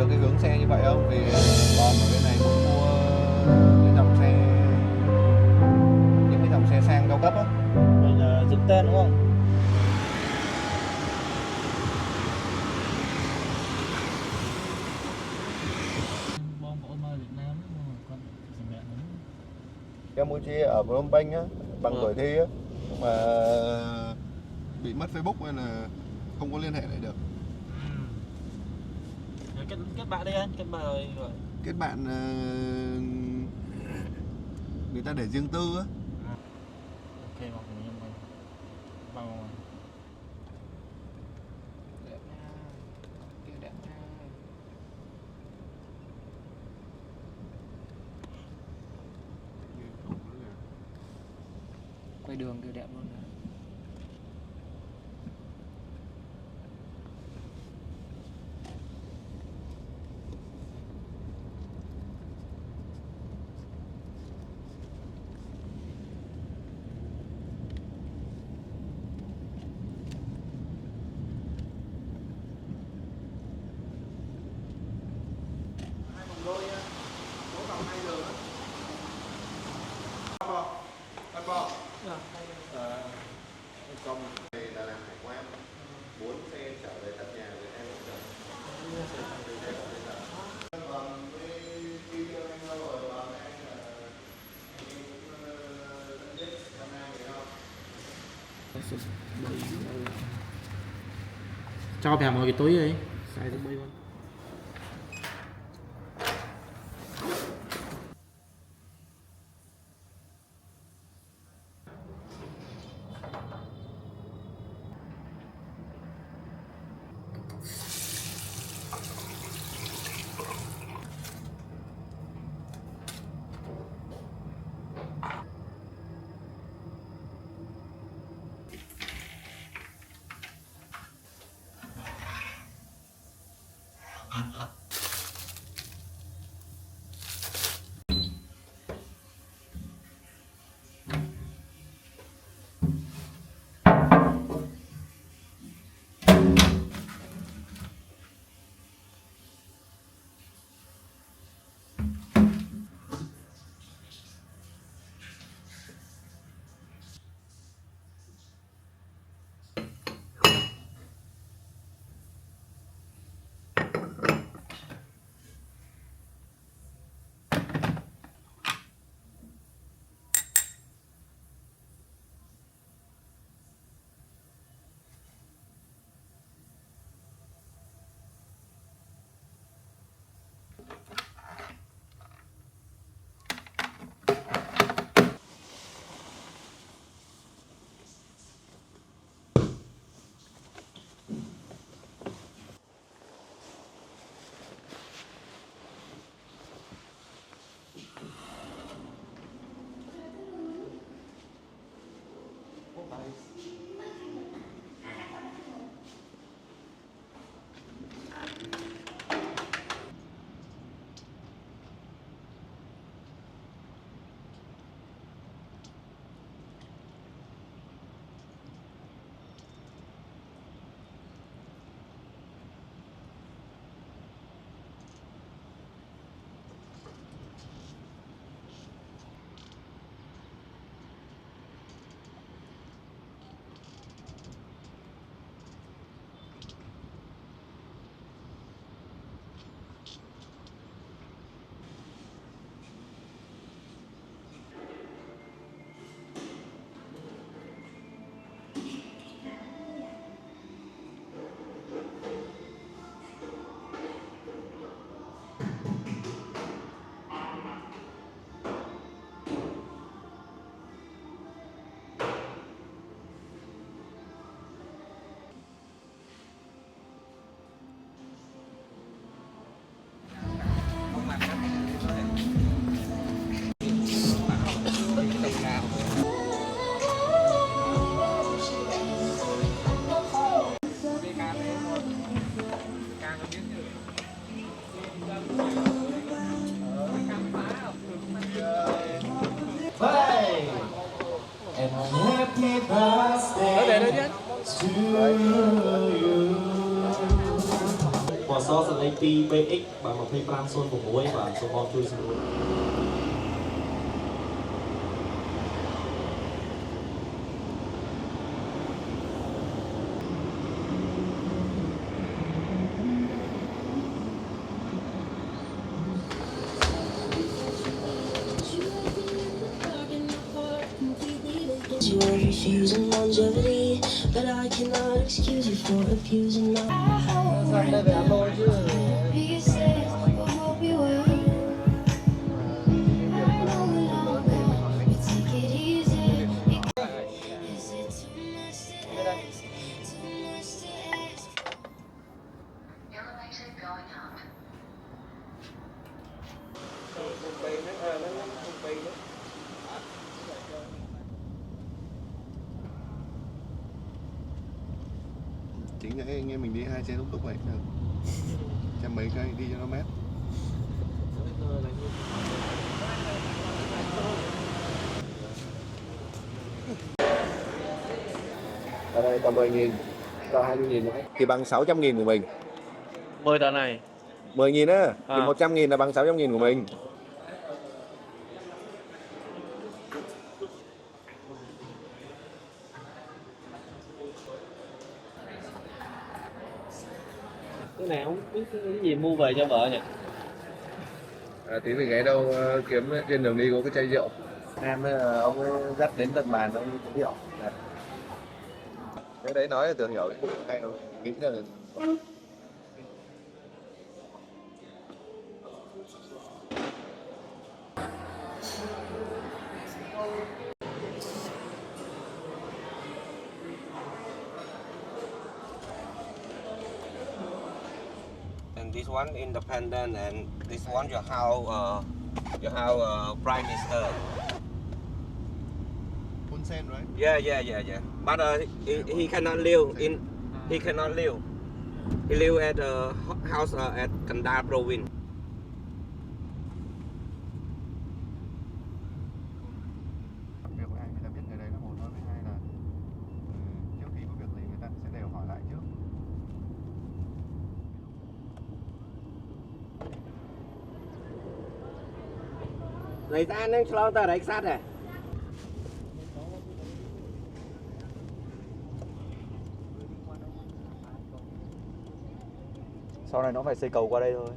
được cái hướng xe như vậy không? Vì bọn ở bên này muốn mua cái dòng xe, những cái dòng xe sang cao cấp á. Đây là dựng tên đúng không? Bom của ôm Việt Nam con mẹ nó. Campuchia ở Phnom Penh á, bằng Ừ. tuổi thi á, nhưng mà bị mất Facebook nên là không có liên hệ lại được. Rồi kết bạn đi anh, kết bạn rồi. Kết bạn người ta để riêng tư á. Ok mà cùng nhau mình bằng Đẹp nha, kia đẹp nha. Quay đường kiểu đẹp luôn nè. Hai vòng đôi nha, mỗi vòng 2 giờ á. Bắt bò. Công này là làm hải quan, 4 xe trở về tận nhà rồi em cũng chở. Còn với khi cho anh lâu rồi, còn anh là anh cũng thân thiết năm nay phải không? cho vào một cái túi đi, xài túi luôn. 2BX បាទ2506បាទសូមបងជួយសម្រួល You are refusing longevity, but I cannot excuse you for abusing my Sang đây về alo chứ. Be safe, I hope you will. I know we long gone, but take it easy. Is it too much to ask? Too much to ask? Elevator going up. Chính là anh em mình đi hai xe túc túc vậy được. Trăm mấy cây đi cho nó mát. Ở đây tầm 10.000 cho 20.000 nữa thì bằng 600.000 của mình. 10 tờ này 10.000 á, thì À. 100.000 là bằng 600.000 của mình. cái này không biết cái gì mua về cho vợ nhỉ. Tí mình ghé đâu kiếm trên đường đi có cái chai rượu. Em ông ấy dắt đến tận bàn ông ấy rượu. Cái đấy nói là tưởng hiểu hay không? Nghĩ là And this one independent, and this one your house prime minister. Hun Sen, right? Yeah. But he cannot live in. He cannot live. He live at a house at Kandahar province. Việc của anh người ta biết người đây là một thôi, với hai là trước khi có việc gì người ta sẽ đều hỏi lại trước. Lấy ra nên cho tờ đấy sát này. Sau này nó phải xây cầu qua đây thôi.